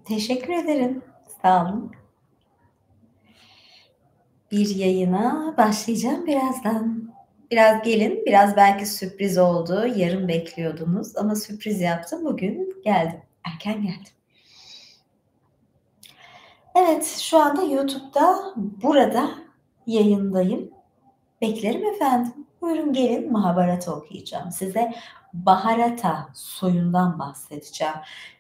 Teşekkür ederim. Sağ olun. Bir yayına başlayacağım birazdan. Biraz gelin, biraz belki sürpriz oldu. Yarın bekliyordunuz ama sürpriz yaptım. Bugün geldim. Erken geldim. Evet, şu anda YouTube'da, burada yayındayım. Beklerim efendim. Buyurun gelin, Mahabharata okuyacağım. Size Baharata soyundan bahsedeceğim.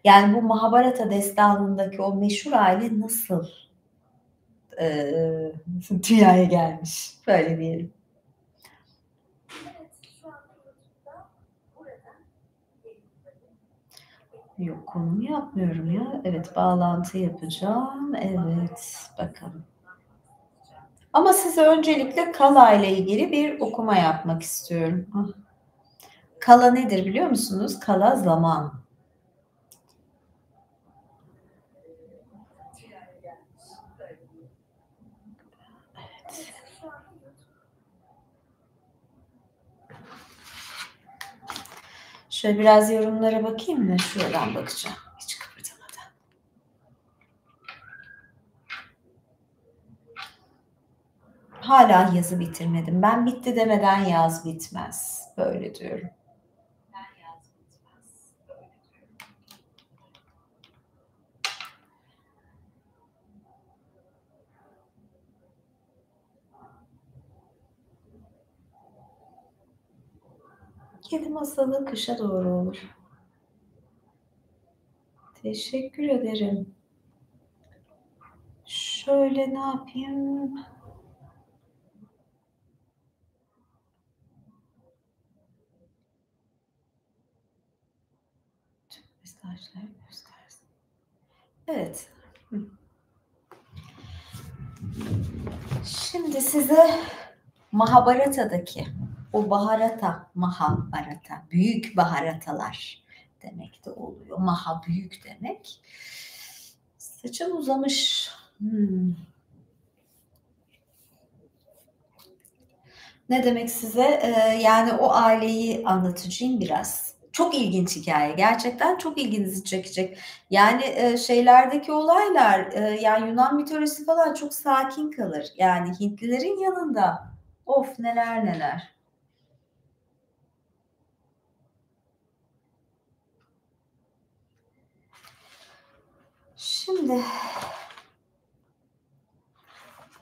Yani bu Mahabharata destanındaki o meşhur aile nasıl Eee, dünyaya gelmiş. Böyle diyelim. Yok, konum yapmıyorum ya. Evet, bağlantı yapacağım. Evet, bakalım. Ama size öncelikle Kala ile ilgili bir okuma yapmak istiyorum. Kala nedir biliyor musunuz? Kala zaman. Evet. Şöyle biraz yorumlara bakayım mı? Şuradan bakacağım. Hiç kıpırdamadan. Hala yazı bitirmedim. Ben bitti demeden yaz bitmez. Böyle diyorum. Kedi masalı kışa doğru olur. Teşekkür ederim. Şöyle ne yapayım? Tüm mesajlar göstersin. Evet. Şimdi size Mahabharata'daki o Mahabharata, büyük Baharatalar demek de oluyor. Maha büyük demek. Saçım uzamış. Ne demek size? Yani o aileyi anlatacağım biraz. Çok ilginç hikaye. Gerçekten çok ilginizi çekecek. Yani, şeylerdeki olaylar, yani Yunan mitolojisi falan çok sakin kalır. Yani Hintlilerin yanında of neler neler. Şimdi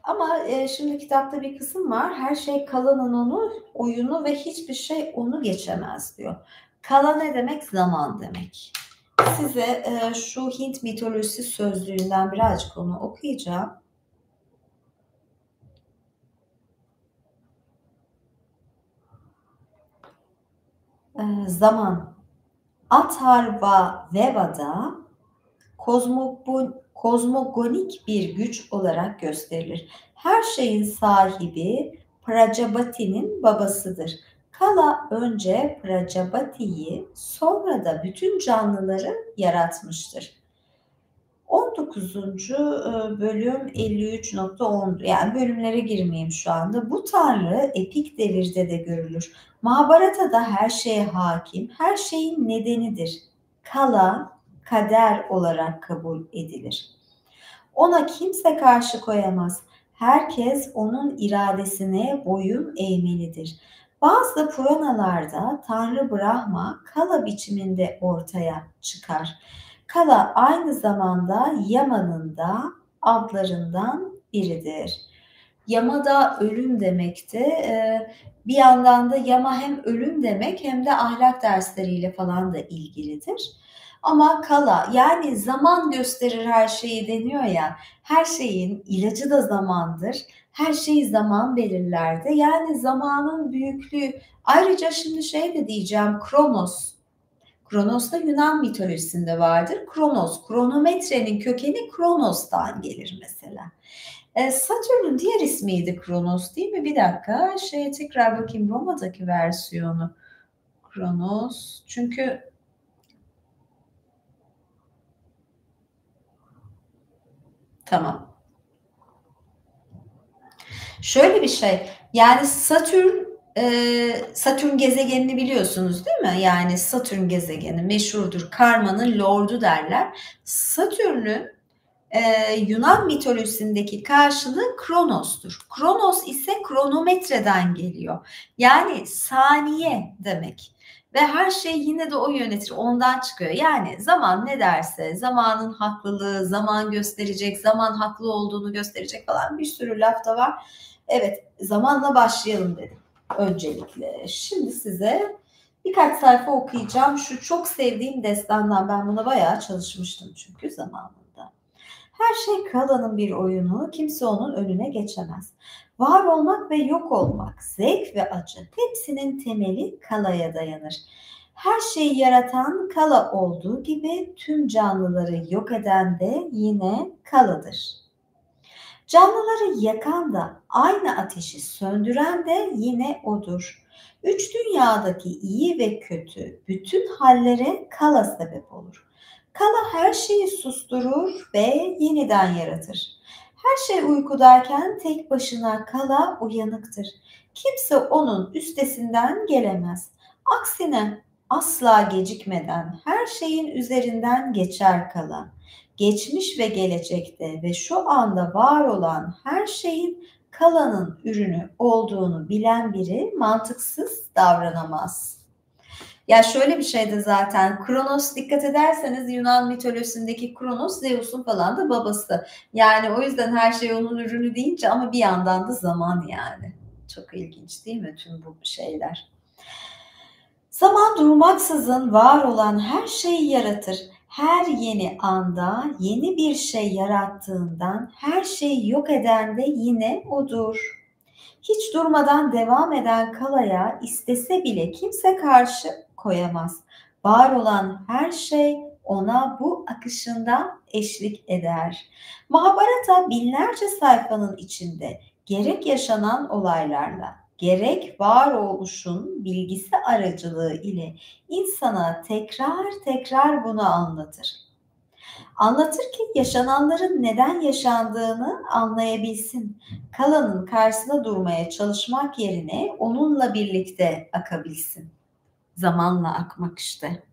ama, şimdi kitapta bir kısım var. Her şey Kala'nın oyunu ve hiçbir şey onu geçemez diyor. Kala ne demek? Zaman demek. Size şu Hint mitolojisi sözlüğünden birazcık onu okuyacağım. Zaman. Atharva Veda'da kozmogonik bir güç olarak gösterilir. Her şeyin sahibi Prajapati'nin babasıdır. Kala önce Prajapati'yi sonra da bütün canlıları yaratmıştır. 19. Bölüm 53.10 yani bölümlere girmeyeyim şu anda. Bu tanrı epik devirde de görülür. Mahabharata'da her şeye hakim, her şeyin nedenidir. Kala, kader olarak kabul edilir. Ona kimse karşı koyamaz. Herkes onun iradesine boyun eğmelidir. Bazı Puranalarda Tanrı Brahma Kala biçiminde ortaya çıkar. Kala aynı zamanda Yama'nın da adlarından biridir. Yama da ölüm demekti. Bir yandan da Yama hem ölüm demek hem de ahlak dersleriyle falan da ilgilidir. Ama Kala yani zaman gösterir her şeyi deniyor ya, her şeyin ilacı da zamandır. Her şeyi zaman belirlerdi. Yani zamanın büyüklüğü. Ayrıca şimdi şey de diyeceğim, Kronos. Kronos da Yunan mitolojisinde vardır. Kronos, kronometrenin kökeni Kronos'tan gelir mesela. Satürn'ün diğer ismiydi Kronos değil mi? Bir dakika şeye tekrar bakayım Roma'daki versiyonu. Kronos çünkü tamam. Şöyle bir şey yani Satürn Satürn gezegenini biliyorsunuz değil mi? Yani Satürn gezegeni meşhurdur. Karmanın lordu derler. Satürn'ün Yunan mitolojisindeki karşılığı Kronos'tur. Kronos ise kronometreden geliyor. Yani saniye demek. Ve her şey yine de o yönetir, ondan çıkıyor. Yani zaman ne derse, zamanın haklılığı, zaman gösterecek, zaman haklı olduğunu gösterecek falan bir sürü laf da var. Evet, zamanla başlayalım dedim öncelikle. Şimdi size birkaç sayfa okuyacağım. Şu çok sevdiğim destandan, ben buna bayağı çalışmıştım çünkü zamanında. Her şey Kala'nın bir oyunu, kimse onun önüne geçemez. Var olmak ve yok olmak, zevk ve acı, hepsinin temeli Kala'ya dayanır. Her şeyi yaratan Kala olduğu gibi tüm canlıları yok eden de yine Kala'dır. Canlıları yakan da aynı ateşi söndüren de yine odur. Üç dünyadaki iyi ve kötü bütün hallere Kala sebep olur. Kala her şeyi susturur ve yeniden yaratır. Her şey uykudayken tek başına Kala uyanıktır. Kimse onun üstesinden gelemez. Aksine asla gecikmeden her şeyin üzerinden geçer Kala. Geçmiş ve gelecekte ve şu anda var olan her şeyin Kala'nın ürünü olduğunu bilen biri mantıksız davranamaz. Ya şöyle bir şey de zaten Kronos, dikkat ederseniz Yunan mitolojisindeki Kronos Zeus'un falan da babası. Yani o yüzden her şey onun ürünü deyince ama bir yandan da zaman yani. Çok ilginç değil mi tüm bu şeyler? Zaman durmaksızın var olan her şeyi yaratır. Her yeni anda yeni bir şey yarattığından her şeyi yok eden de yine odur. Hiç durmadan devam eden Kala'ya istese bile kimse karşı koyamaz. Var olan her şey ona bu akışında eşlik eder. Mahabharata binlerce sayfanın içinde gerek yaşanan olaylarla, gerek varoluşun bilgisi aracılığı ile insana tekrar tekrar bunu anlatır. Anlatır ki yaşananların neden yaşandığını anlayabilsin. Kalanın karşısında durmaya çalışmak yerine onunla birlikte akabilsin. Zamanla akmak işte.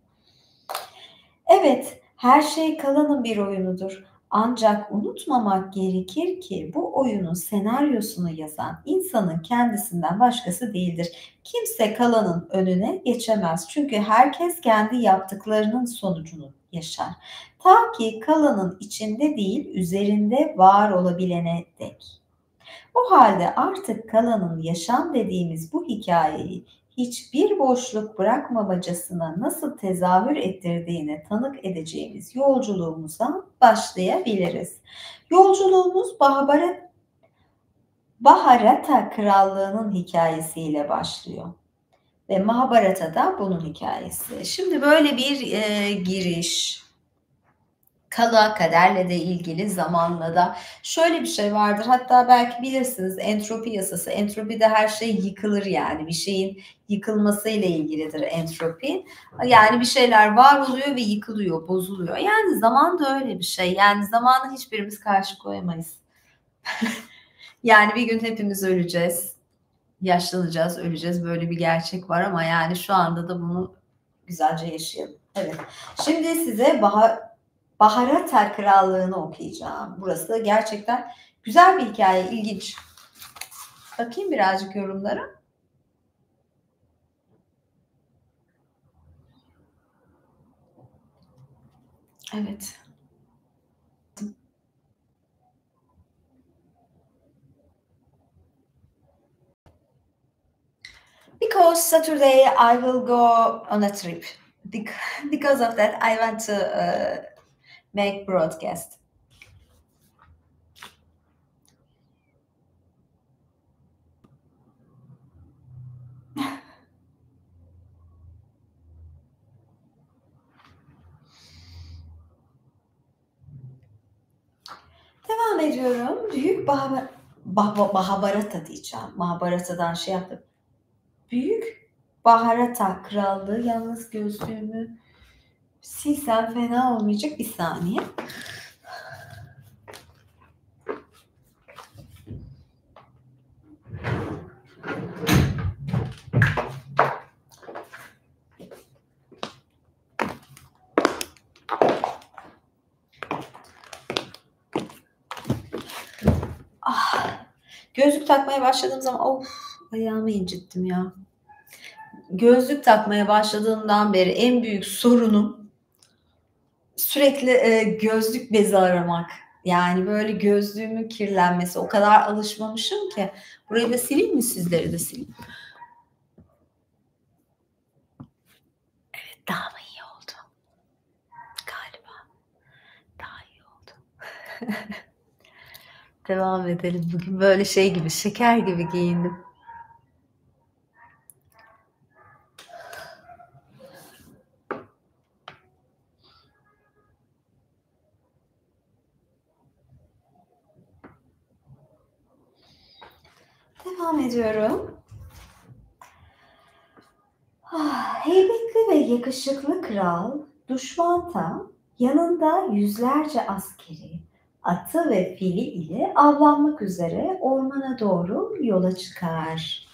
Evet, her şey Kalan'ın bir oyunudur. Ancak unutmamak gerekir ki bu oyunun senaryosunu yazan insanın kendisinden başkası değildir. Kimse Kalan'ın önüne geçemez. Çünkü herkes kendi yaptıklarının sonucunu yaşar. Ta ki Kalan'ın içinde değil, üzerinde var olabilene dek. O halde artık Kalan'ın yaşam dediğimiz bu hikayeyi hiçbir boşluk bırakmamacasına nasıl tezahür ettirdiğine tanık edeceğimiz yolculuğumuza başlayabiliriz. Yolculuğumuz Baharata Krallığı'nın hikayesiyle başlıyor. Ve Mahabharata da bunun hikayesi. Şimdi böyle bir giriş, Kala kaderle de ilgili, zamanla da şöyle bir şey vardır, hatta belki bilirsiniz, entropi yasası. Entropide her şey yıkılır, yani bir şeyin yıkılmasıyla ilgilidir entropi. Yani bir şeyler var oluyor ve yıkılıyor, bozuluyor. Yani zaman da öyle bir şey. Yani zamanı hiçbirimiz karşı koyamayız. Yani bir gün hepimiz öleceğiz, yaşlanacağız, öleceğiz, böyle bir gerçek var ama yani şu anda da bunu güzelce yaşayalım. Evet. Şimdi size Baharata Krallığı'nı okuyacağım. Burası gerçekten güzel bir hikaye, ilginç. Bakayım birazcık yorumlara. Evet. Because Saturday I will go on a trip. Because of that I want to make broadcast. Devam ediyorum. Büyük Mahabharata diyeceğim. Mahabharata'dan şey yaptım. Büyük Baharata Krallığı, yalnız gözlüğümü silsem fena olmayacak, bir saniye. Gözlük takmaya başladığım zaman of ayağımı incittim ya. Gözlük takmaya başladığımdan beri en büyük sorunum sürekli gözlük bezi aramak. Yani böyle gözlüğümün kirlenmesi. O kadar alışmamışım ki. Burayı da sileyim mi, sizleri de sileyim? Evet, daha mı iyi oldu? Galiba daha iyi oldu. Devam edelim. Bugün böyle şey gibi, şeker gibi giyindim. Devam ediyorum. Heybetli ve yakışıklı kral Duşmanta yanında yüzlerce askeri, atı ve fili ile avlanmak üzere ormana doğru yola çıkar.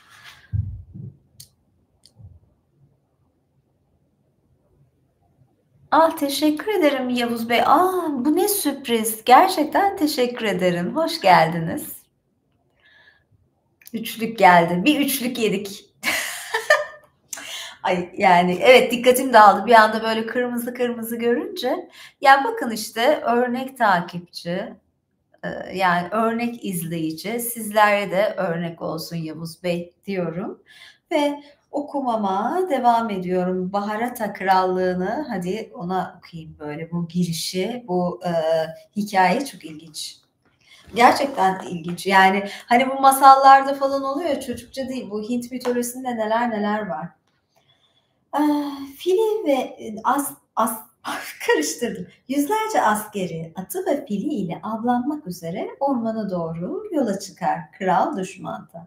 Teşekkür ederim Yavuz Bey. Bu ne sürpriz. Gerçekten teşekkür ederim. Hoş geldiniz. Üçlük geldi. Bir üçlük yedik. Ay yani evet, dikkatim dağıldı bir anda böyle kırmızı kırmızı görünce. Ya bakın işte örnek takipçi, yani örnek izleyici, sizlere de örnek olsun Yavuz Bey diyorum ve okumama devam ediyorum. Baharata Krallığı'nı hadi ona okuyayım, böyle bu girişi, bu hikaye çok ilginç. Gerçekten ilginç. Yani hani bu masallarda falan oluyor ya, çocukça değil. Bu Hint mitolojisinde neler neler var. Fili ve karıştırdım. Yüzlerce askeri, atı ve fili ile avlanmak üzere ormana doğru yola çıkar Kral Düşmanta.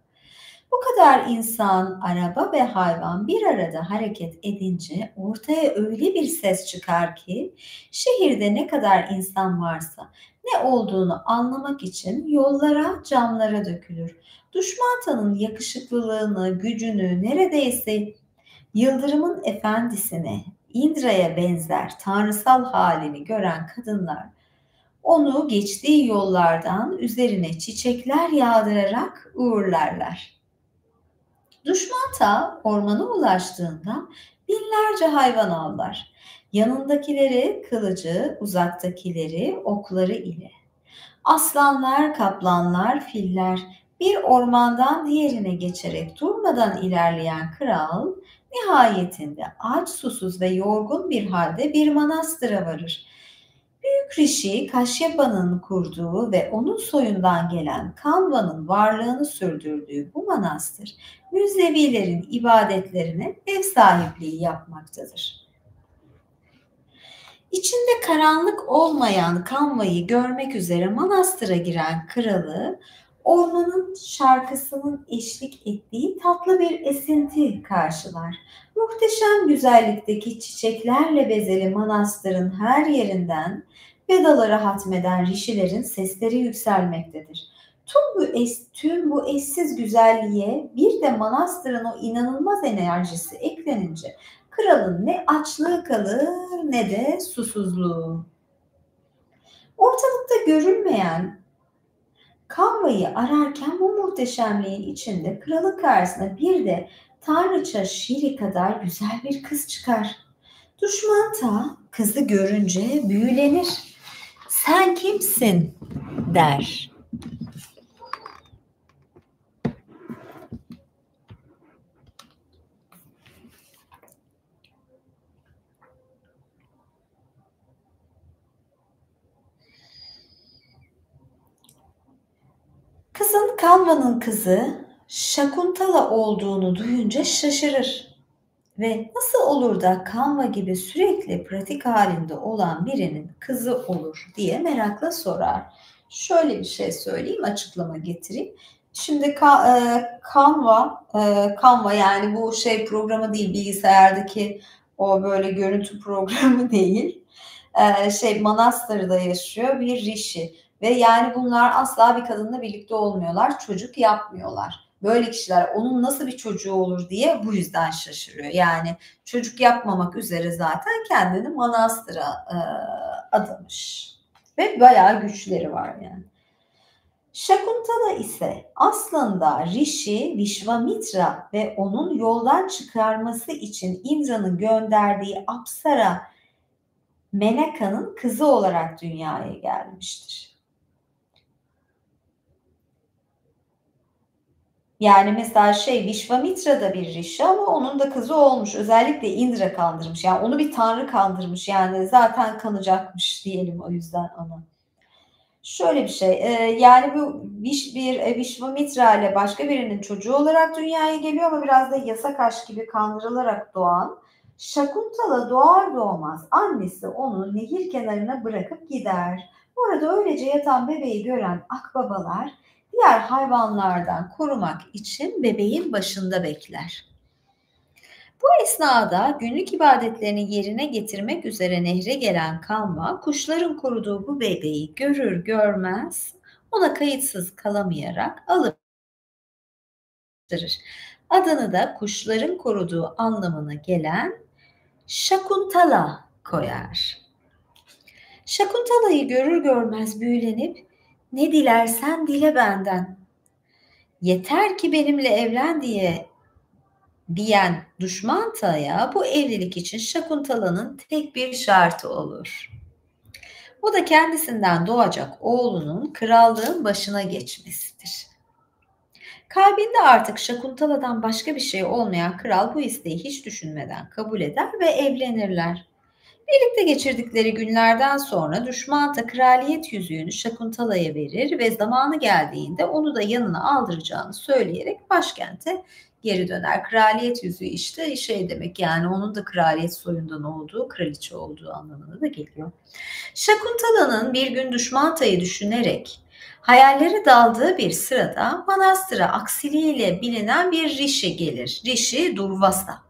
Bu kadar insan, araba ve hayvan bir arada hareket edince ortaya öyle bir ses çıkar ki şehirde ne kadar insan varsa ne olduğunu anlamak için yollara, camlara dökülür. Düşmantanın yakışıklılığını, gücünü, neredeyse yıldırımın efendisine, Indra'ya benzer tanrısal halini gören kadınlar onu geçtiği yollardan üzerine çiçekler yağdırarak uğurlarlar. Düşmanta ormana ulaştığında binlerce hayvan avlar. Yanındakileri kılıcı, uzaktakileri okları ile. Aslanlar, kaplanlar, filler bir ormandan diğerine geçerek durmadan ilerleyen kral nihayetinde aç, susuz ve yorgun bir halde bir manastıra varır. Büyük Rishi Kashyapa'nın kurduğu ve onun soyundan gelen Kanva'nın varlığını sürdürdüğü bu manastır, Müzevilerin ibadetlerine ev sahipliği yapmaktadır. İçinde karanlık olmayan Kanva'yı görmek üzere manastıra giren kralı, ormanın şarkısının eşlik ettiği tatlı bir esinti karşılar. Muhteşem güzellikteki çiçeklerle bezeli manastırın her yerinden Vedaları hatmeden rişilerin sesleri yükselmektedir. Tüm bu eşsiz güzelliğe bir de manastırın o inanılmaz enerjisi eklenince kralın ne açlığı kalır ne de susuzluğu. Ortalıkta görünmeyen Kanva'yı ararken bu muhteşemliğin içinde kralın karşısına bir de tanrıça Şiri kadar güzel bir kız çıkar. Düşmanta kızı görünce büyülenir. Sen kimsin der. Kızın Kanva'nın kızı Şakuntala olduğunu duyunca şaşırır ve nasıl olur da Kanva gibi sürekli pratik halinde olan birinin kızı olur diye merakla sorar. Şöyle bir şey söyleyeyim, açıklama getireyim. Şimdi Canva yani bu şey programı değil, bilgisayardaki o böyle görüntü programı değil. Manastır'da yaşıyor bir rishi ve yani bunlar asla bir kadınla birlikte olmuyorlar, çocuk yapmıyorlar. Böyle kişiler onun nasıl bir çocuğu olur diye bu yüzden şaşırıyor. Yani çocuk yapmamak üzere zaten kendini manastıra adamış ve bayağı güçleri var yani. Şakuntala ise aslında Rishi Vishvamitra ve onun yoldan çıkarması için Indra'nın gönderdiği Apsara Menaka'nın kızı olarak dünyaya gelmiştir. Yani mesela Vishvamitra da bir Rishi ama onun da kızı olmuş. Özellikle Indra kandırmış. Yani onu bir tanrı kandırmış. Yani zaten kanacakmış diyelim o yüzden ona. Şöyle bir şey, yani bu Vishvamitra ile başka birinin çocuğu olarak dünyaya geliyor ama biraz da yasak aşk gibi kandırılarak doğan Şakuntala doğar doğmaz annesi onu nehir kenarına bırakıp gider. Orada öylece yatan bebeği gören akbabalar diğer hayvanlardan korumak için bebeğin başında bekler. Bu esnada günlük ibadetlerini yerine getirmek üzere nehre gelen Kanva, kuşların koruduğu bu bebeği görür görmez ona kayıtsız kalamayarak alıp götürür. Adını da kuşların koruduğu anlamına gelen Şakuntala koyar. Şakuntala'yı görür görmez büyülenip ne dilersen dile benden. Yeter ki benimle evlen diyen Duşmanta'ya bu evlilik için Şakuntala'nın tek bir şartı olur. O da kendisinden doğacak oğlunun krallığın başına geçmesidir. Kalbinde artık Şakuntala'dan başka bir şey olmayan kral bu isteği hiç düşünmeden kabul eder ve evlenirler. Birlikte geçirdikleri günlerden sonra Düşmanta kraliyet yüzüğünü Şakuntala'ya verir ve zamanı geldiğinde onu da yanına aldıracağını söyleyerek başkente geri döner. Kraliyet yüzüğü işte demek, yani onun da kraliyet soyundan olduğu, kraliçe olduğu anlamına da geliyor. Şakuntala'nın bir gün Düşmanta'yı düşünerek hayalleri daldığı bir sırada manastıra aksiliğiyle bilinen bir Rishi gelir. Rishi Durvasa.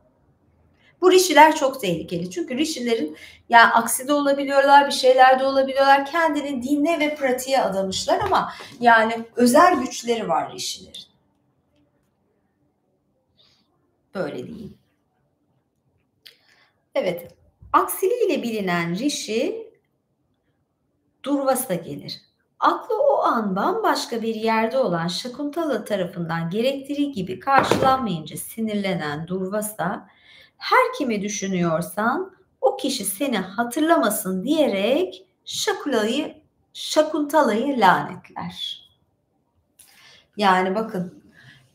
Bu rişiler çok tehlikeli. Çünkü rişilerin yani aksi de olabiliyorlar, bir şeyler de olabiliyorlar. Kendini dine ve pratiğe adamışlar ama yani özel güçleri var rişilerin. Böyle diyeyim. Evet. Aksiliğiyle bilinen Rishi Durvasa gelir. Aklı o an bambaşka bir yerde olan Şakuntala tarafından gerektiği gibi karşılanmayınca sinirlenen Durvasa, her kimi düşünüyorsan o kişi seni hatırlamasın diyerek Şakuntala'yı lanetler. Yani bakın,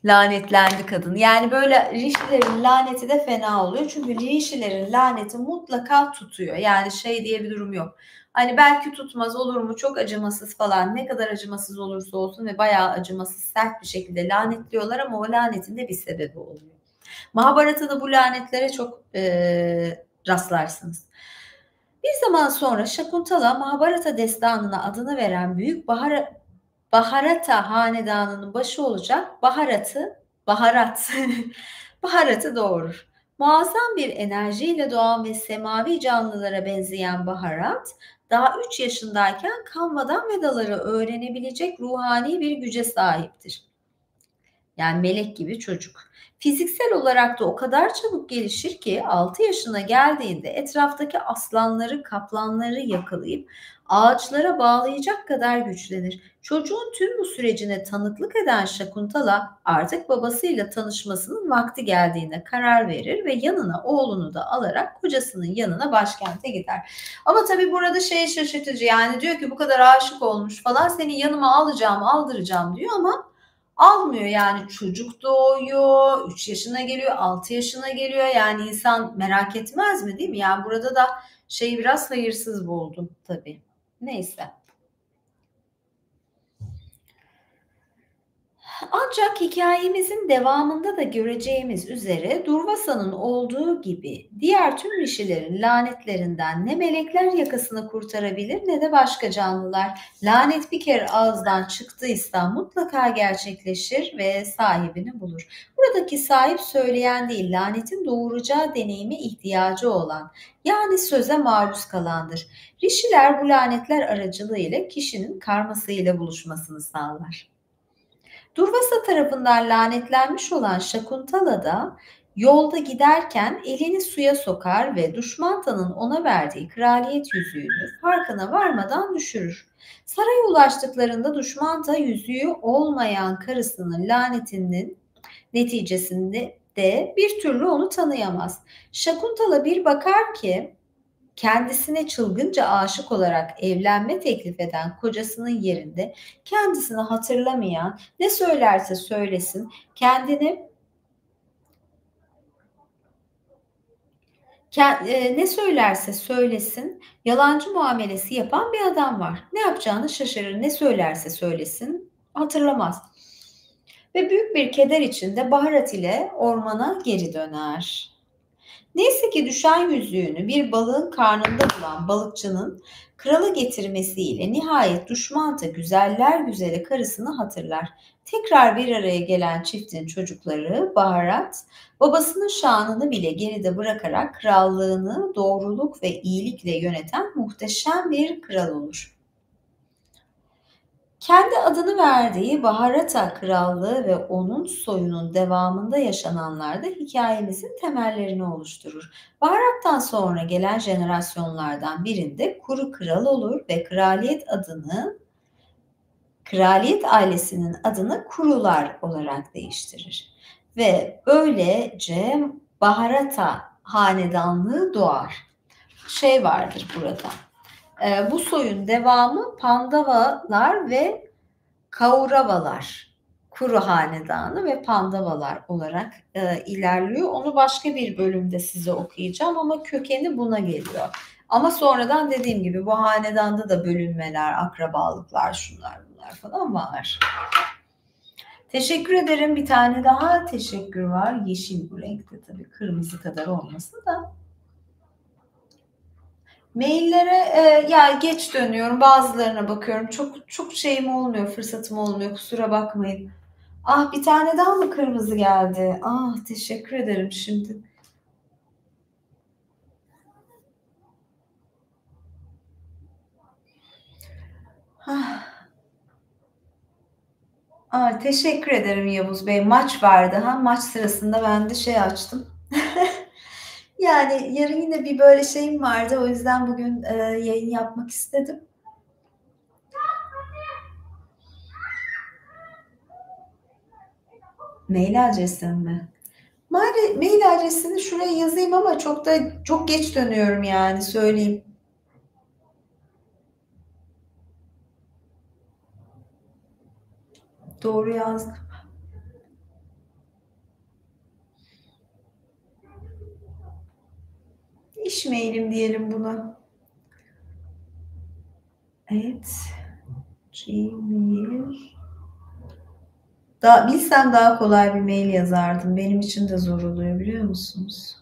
lanetlendi kadın. Yani böyle rişilerin laneti de fena oluyor. Çünkü rişilerin laneti mutlaka tutuyor. Yani diye bir durum yok. Hani belki tutmaz, olur mu, çok acımasız falan, ne kadar acımasız olursa olsun ve bayağı acımasız, sert bir şekilde lanetliyorlar ama o lanetin de bir sebebi oluyor. Mahabharata'da bu lanetlere çok rastlarsınız. Bir zaman sonra Şakuntala Mahabharata destanına adını veren büyük Baharata hanedanının başı olacak Baharat'ı doğurur. Muazzam bir enerjiyle doğan ve semavi canlılara benzeyen Baharat, daha 3 yaşındayken Kanva'dan Vedaları öğrenebilecek ruhani bir güce sahiptir. Yani melek gibi çocuk. Fiziksel olarak da o kadar çabuk gelişir ki 6 yaşına geldiğinde etraftaki aslanları, kaplanları yakalayıp ağaçlara bağlayacak kadar güçlenir. Çocuğun tüm bu sürecine tanıklık eden Şakuntala artık babasıyla tanışmasının vakti geldiğine karar verir ve yanına oğlunu da alarak kocasının yanına başkente gider. Ama tabii burada şaşırtıcı, yani diyor ki bu kadar aşık olmuş falan, seni yanıma alacağım, aldıracağım diyor ama almıyor. Yani çocuk doğuyor, 3 yaşına geliyor, 6 yaşına geliyor. Yani insan merak etmez mi, değil mi? Yani burada da biraz hayırsız buldum tabii. Neyse. Ancak hikayemizin devamında da göreceğimiz üzere Durvasa'nın olduğu gibi diğer tüm rişilerin lanetlerinden ne melekler yakasını kurtarabilir ne de başka canlılar. Lanet bir kere ağızdan çıktıysa mutlaka gerçekleşir ve sahibini bulur. Buradaki sahip söyleyen değil, lanetin doğuracağı deneyime ihtiyacı olan, yani söze maruz kalandır. Rişiler bu lanetler aracılığıyla kişinin karmasıyla buluşmasını sağlar. Durvasa tarafından lanetlenmiş olan Şakuntala da Yolda giderken elini suya sokar ve Duşmantanın ona verdiği kraliyet yüzüğünü farkına varmadan düşürür. Saraya ulaştıklarında Duşmanta yüzüğü olmayan karısının lanetinin neticesinde de bir türlü onu tanıyamaz. Şakuntala bir bakar ki kendisine çılgınca aşık olarak evlenme teklif eden kocasının yerinde kendisini hatırlamayan, ne söylerse söylesin ne söylerse söylesin yalancı muamelesi yapan bir adam var. Ne yapacağını şaşırır, ne söylerse söylesin hatırlamaz. Ve büyük bir keder içinde baharat ile ormana geri döner. Neyse ki düşen yüzüğünü bir balığın karnında bulan balıkçının krala getirmesiyle nihayet Duşmanta güzeller güzeli karısını hatırlar. Tekrar bir araya gelen çiftin çocukları Baharat, babasının şanını bile geride bırakarak krallığını doğruluk ve iyilikle yöneten muhteşem bir kral olur. Kendi adını verdiği Baharata Krallığı ve onun soyunun devamında yaşananlar da hikayemizin temellerini oluşturur. Baharat'tan sonra gelen jenerasyonlardan birinde Kuru Kral olur ve kraliyet ailesinin adını Kurular olarak değiştirir. Ve böylece Baharata hanedanlığı doğar. Şey vardır burada. Bu soyun devamı Pandavalar ve Kauravalar, Kuru Hanedanı ve Pandavalar olarak ilerliyor. Onu başka bir bölümde size okuyacağım ama kökeni buna geliyor. Ama sonradan dediğim gibi bu hanedanda da bölünmeler, akrabalıklar, şunlar bunlar falan var. Teşekkür ederim. Bir tane daha teşekkür var. Yeşil bu renkte tabii. Kırmızı kadar olmasın da. Maillere ya geç dönüyorum. Bazılarına bakıyorum. Çok şeyim olmuyor, fırsatım olmuyor. Kusura bakmayın. Ah bir tane daha mı kırmızı geldi? Ah teşekkür ederim şimdi. Teşekkür ederim Yavuz Bey. Maç vardı. Maç sırasında ben de şey açtım. Yani yarın yine bir böyle şeyim vardı. O yüzden bugün yayın yapmak istedim. Mail adresim mi? Mail adresini şuraya yazayım ama çok geç dönüyorum yani söyleyeyim. Doğru yazdım. İş mailim diyelim buna. Evet. Gmail. Bilsem daha kolay bir mail yazardım. Benim için de zor oluyor biliyor musunuz?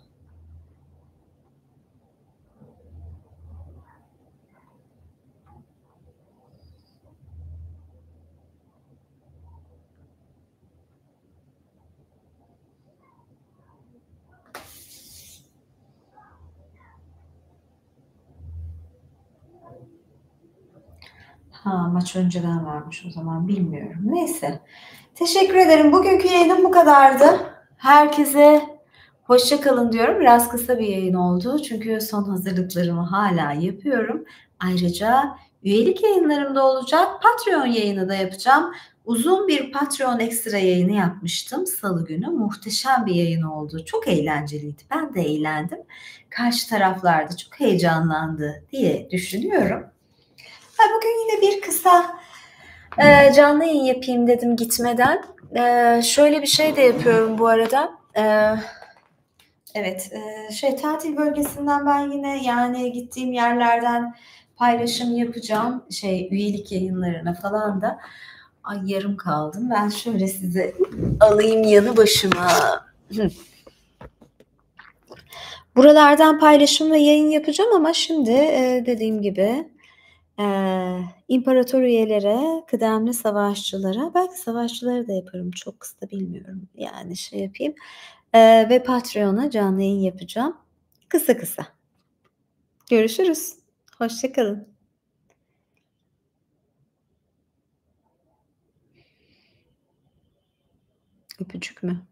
Maç önceden varmış o zaman bilmiyorum. Neyse. Teşekkür ederim. Bugünkü yayınım bu kadardı. Herkese hoşça kalın diyorum. Biraz kısa bir yayın oldu. Çünkü son hazırlıklarımı hala yapıyorum. Ayrıca üyelik yayınlarım da olacak. Patreon yayını da yapacağım. Uzun bir Patreon ekstra yayını yapmıştım Salı günü. Muhteşem bir yayın oldu. Çok eğlenceliydi. Ben de eğlendim. Karşı taraflar da çok heyecanlandı diye düşünüyorum. Bugün yine bir kısa canlı yayın yapayım dedim gitmeden. Şöyle bir şey de yapıyorum bu arada. Evet, tatil bölgesinden ben yine yani gittiğim yerlerden paylaşım yapacağım. Üyelik yayınlarına falan da. Ay yarım kaldım. Ben şöyle size alayım yanı başıma. Buralardan paylaşım ve yayın yapacağım ama şimdi dediğim gibi imparator üyelere, kıdemli savaşçılara, belki savaşçılara da yaparım çok kısa bilmiyorum yani yapayım ve Patreon'a canlı yayın yapacağım kısa kısa. Görüşürüz. Hoşça kalın. Öpücük mü?